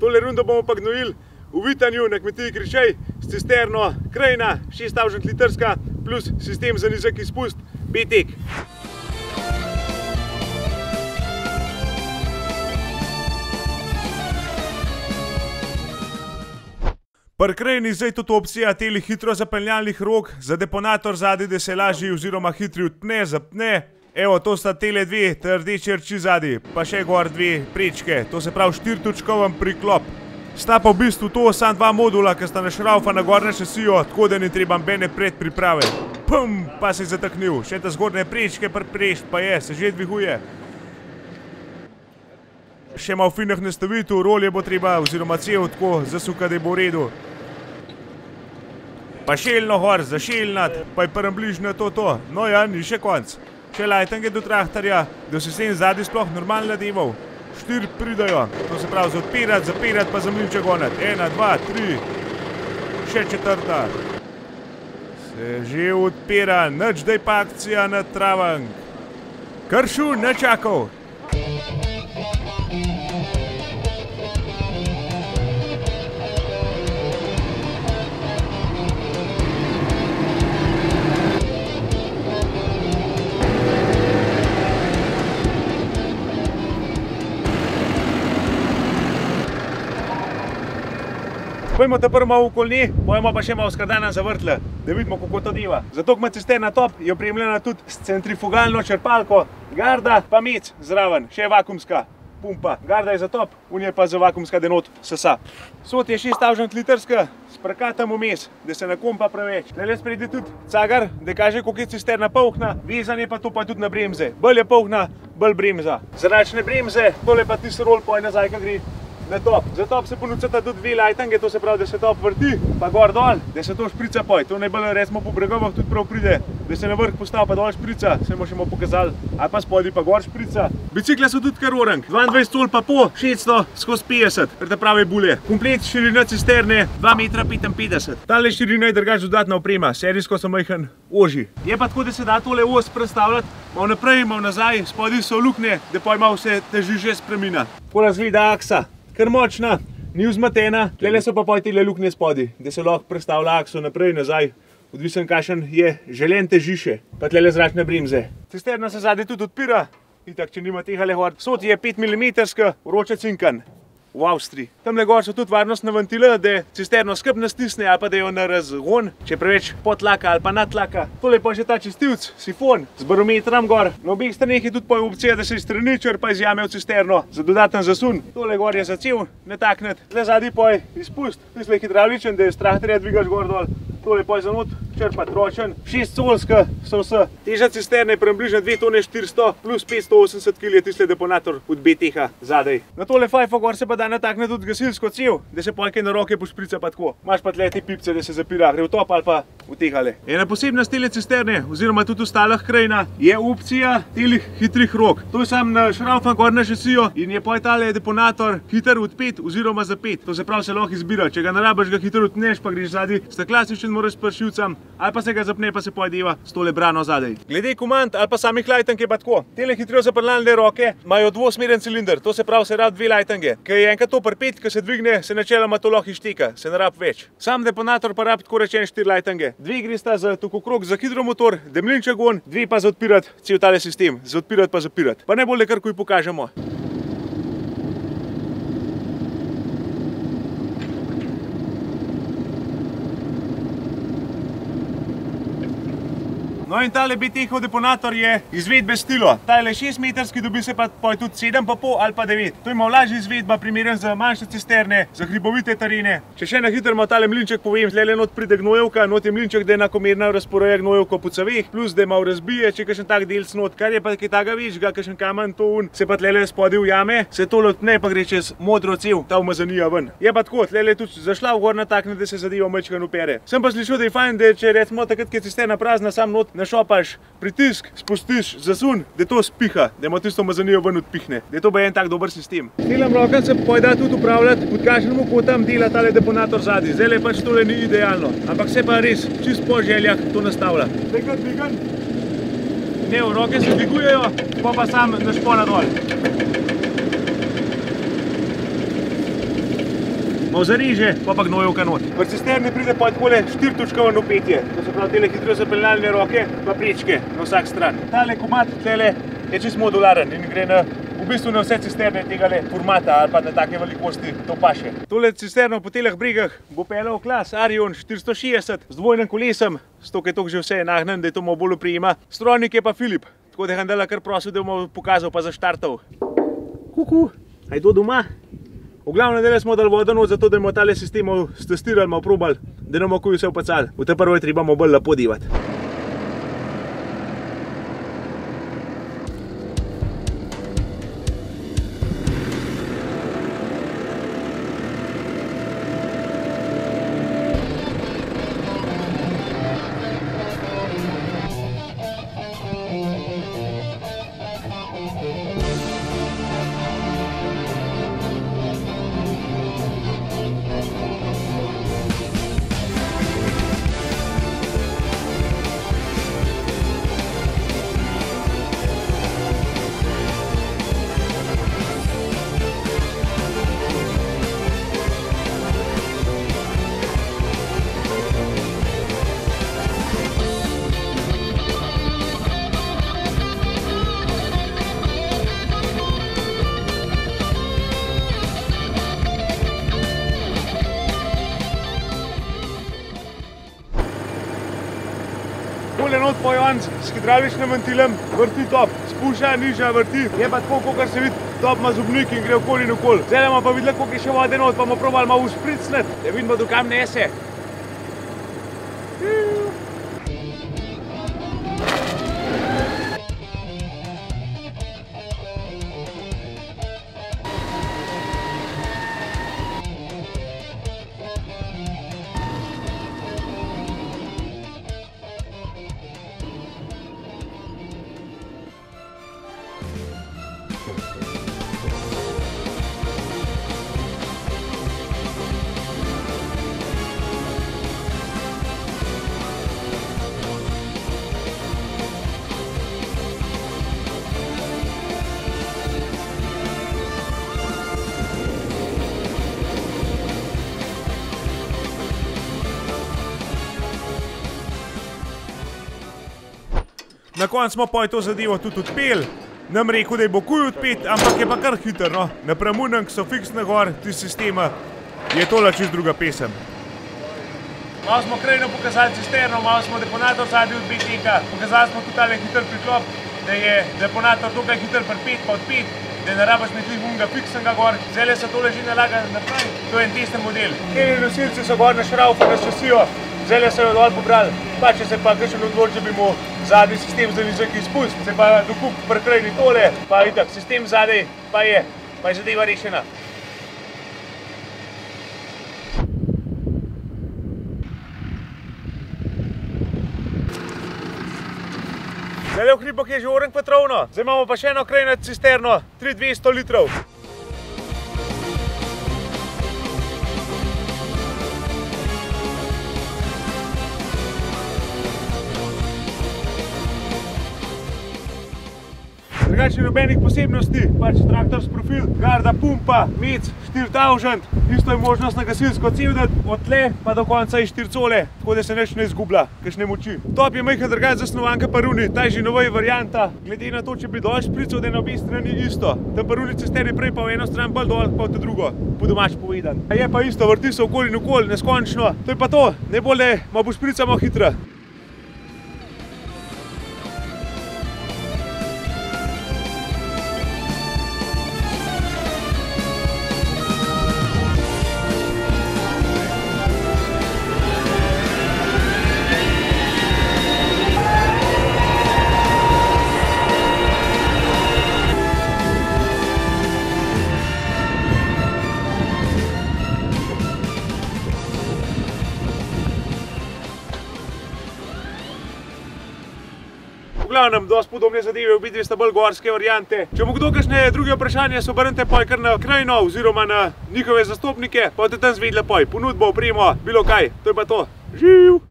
Tole rundo bomo pa gnojili v Vitanju na kmetiji Kričej s cisterno Krajina, 6000 litrska, plus sistem za nizek izpust BTEK. Pri Krajini zdaj tudi opcija teh hitro zapeljalnih rok za deponator zadaj, da se lažje oziroma hitri odpne, zapne. Evo, to sta tele dve rdeči rči zadaj, pa še gor dve prečke, to se pravi 4-točkoven priklop. Sta pa v bistvu to samo dva modula, ki sta našraufana gor na šasijo, tako da ni treba nobene predpriprave. Pum, pa se je zataknil, še ta zgornje prečke priprešt pa je, se že dviguje. Še malo finih nastavitev, rolje bo treba, oziroma cev tako zasukati, da bo v redu. Pa šeljno gor, zašeljnat, pa je prvem bližnjo to. No ja, ni še konc. Še lajtange do traktorja, da se sem zadnji sploh normalno nadeval. 4 pridajo, to se pravi za odpirat, zapirat, pa za mlinček gonat. 1, 2, 3, še 4. Se že odpira, nič daj pa akcija na travank. Kršu, ne čakal. Pojmo te prvo malo okoli nje, pojmo pa še malo skardana zavrtle, da vidimo, kako to deva. Zato, ko ima cisterna top, je opremljena tudi s centrifugalno črpalko, garda pa mec zraven, še vakuumska pumpa. Garda je za top, unija pa za vakuumska denot sesa. Sod je 6000 litrska, sprakatam vmes, da se ne kompa preveč. Tule spredi tudi cagar, da kaže, koliko je cisterna polhna, vezanje pa to pa tudi na bremze. Bolj je polhna, bolj bremza. Zračne bremze, tole pa tisti rol poj nazaj, ka gre na top. Za top se ponucata tudi dve lajtange, to se pravi, da se top vrti, pa gor dol, da se to šprica poj. To najbolj recimo po bregovah tudi prav pride, da se na vrh postav pa dol šprica, se bomo še malo pokazali, ali pa spodaj pa gor šprica. Bicikle so tudi kar orang, 22 col pa po, 600 skozi 50, ker te prave bule. Komplet širina cisterne 2,55 m. Tale širina je drugač dodatna oprema, serijsko so majhen ožji. Je pa tako, da se da tole os predstavljati, malo naprej, malo nazaj, spodaj so luknje, da poj malo se težišče spremina. Takole izgleda aksa. Kar močna, ni vzmatena, tlele so pa poj tele luknje spodaj, da se lahko predstavlja akso naprej, nazaj, odvisen kakšen je želen težišče, pa tlele zračne bremze. Cisterna se zadaj tudi odpira, itak, če nima tega lehor. Sod je 5 mm, vroče cinkan. V Avstriji. Tamle gor so tudi varnostne ventile, da cisterno skrbno stisne ali pa da jo na razgon, če je preveč podtlaka ali pa nadtlaka. Tole pa še ta čistilc, sifon, z barometrom gor. Na obeh straneh je tudi opcija, da se iz strani črpa izjame v cisterno za dodaten zasun. Tole gor je za cev, nataknet. Tle zadaj poj izpust, tisle hidravličen, da je s traktorja dvigaš gor dol. Tole poj za not črpa tročen, 6-colska so vse. Teža cisterne je približno 2 tone 400 plus 580 kg je tisle deponator od BTEK-a zadaj. Na tole fajfo gor se pa da natakne tudi gasilsko cev, da se pojke na roke pošprica pa tako. Imaš pa tle te pipce, da se zapira, gre v top ali pa v tehale. Ena posebnost tele cisterne, oziroma tudi ostalih Krajina, je opcija telih hitrih rok. To je sam našraufan gor na šasijo in je poj tale deponator hiter odpet oziroma zapet. To se pravi, se lahko izbira. Če ga ne rabiš, ga hitro odpneš, pa greš zadaj sta klasičen moraš s pršivcem, ali pa se ga zapne, pa se pojdeva s tole brano zadaj. Glede komand ali pa samih lajtank je pa tako. Tele hitro zapeljalne roke imajo dvosmeren cilinder, to se pravi, se rab 2 lajtange. Ker je enkrat to pripet, ko se dvigne, se načeloma to lahko izteka, se ne rab več. Sam deponator pa rab tako rečen 4 lajtange. 2 gresta za tokokrog za hidromotor, demlinček gon, 2 pa za odpirat cel tale sistem, za odpirat pa zapirat. Pa najbolje kar kuj pokažemo. No in tale BTEK-ov deponator je izvedbe stilo. Tale 6-metrski dobi se pa tudi 7,5 ali pa 9. To je malo lažja izvedba, primeren za manjše cisterne, za hribovite terene. Če še na hitro tale mlinček povem, tlele not pride gnojevka, not je mlinček, da enakomerno razporeja gnojevko po ceveh, plus da je malo razbije, če kakšen tak delc not, kar je pa kaj taga večga, kakšen kamen to un, se pa tlele spodaj ujame, se tole odpne pa gre čez modro cev, ta umazanija ven. Je pa tako, tlele tudi zašla v gor natakne, da se zadeva majčkeno opere. Sem pa slišal, da je fajn, da če recimo takrat, ko je cisterna prazna, sam not našopaš, pritisk, spustiš, zasun, da to spiha, da ima tisto umazanijo ven odpihne, da je to pa en tak dober sistem. S telim rokem se pojda tudi upravljati, pod kakšnemu kotam dela tale deponator zadaj. Zdaj pač tole ni idealno, ampak se pa res čist po željah to nastavlja. Nekaj dvigan, ne, roke se dvigujejo, pa sam našpona dol. malo zariže, pa gnojevka not. V cisterni pride pa takole 4-točkovno petje. To se pravi, tele hitro zapeljalne roke, pa prečke na vsak stran. Tale komad tele je čist modularen in gre v bistvu na vse cisterne tegale formata ali pa na take velikosti to paše. Tole cisterno po teleh brigah bo peljal klas Arion 460 z dvojnim kolesem, zato je to že vse nahnen, da je to malo bolj oprijema. Strojnik je pa Filip, tako da je Handela kar prosil, da bomo pokazal pa zaštartal. Kuku, a je to doma? V glavnem dele smo dali vodo not, zato da bomo tale sistem stestirali, malo probali, da ne bomo kuj vse opacali. V te prvo je treba malo bolj lepo divati. Tole not pojon s hidravličnim ventilem vrti top, spušča, niža, vrti. Je pa tako, kakor se vidi, top ima zobnik in gre okoli in okoli. Zdaj bomo pa videli, koliko je še vode not, pa bomo probali malo uspricniti, da vidimo, do kam nese. Na koncu smo pa to zadevo tudi odpeli. Nam rekel, da je bo kuj odpet, ampak je pa kar hiter, no. Napram unem, ki so fiksne gor, ti sistema, je tole čist druga pesem. Malo smo krajno pokazali cisterno, malo smo deponator zadnji odbit tega. Pokazali smo tudi tale hiter priklop, da je deponator tukaj hiter pripet pa odpet, da ne rabaš imeti unga fiksnega gor. Zdaj se tole že nalaga naprej. To je en testen model. Kjeli nosilci so gor na šraufu, na šasijo. Zdaj so jo dol pobrali, pa če se pa kakšen odloči, da bi mu zadnji sistem za nizek izpust, se pa dokup prekrajni tole, pa itak, sistem zadaj pa je zadeva rešena. Zdaj v hribok je že orenk patrovno, zdaj imamo pa še eno krajno cisterno, 3200 litrov. Drugače nobenih posebnosti, pač traktor s profil, garda, pumpa, mec, 4000, isto je možnost na gasilsko cev dati, od tle pa do konca je 4 cole, tako da se nič ne izgublja, kakšne moči. Top je majhen drugače zasnovanka paruni, ta je že novej varianta, glede na to, če bi dol špricov, da je na obi strani isto. Ta paruni cisterni prej pa v eno stran bolj dol, pa v te drugo, po domač povedan. Je pa isto, vrti se okoli in okoli, neskončno, to je pa to, najbolj da ima bo šprica malo hitra. V glavnem, dosti podobne zadeve, obidve sta bolj gorske variante. Če bo kdo kakšne druge vprašanje, se obrnite poj kar na krajino oziroma na njihove zastopnike, pa boste tam zvedeli poj, ponudbo, opremo, bilo kaj. To je pa to. Živ!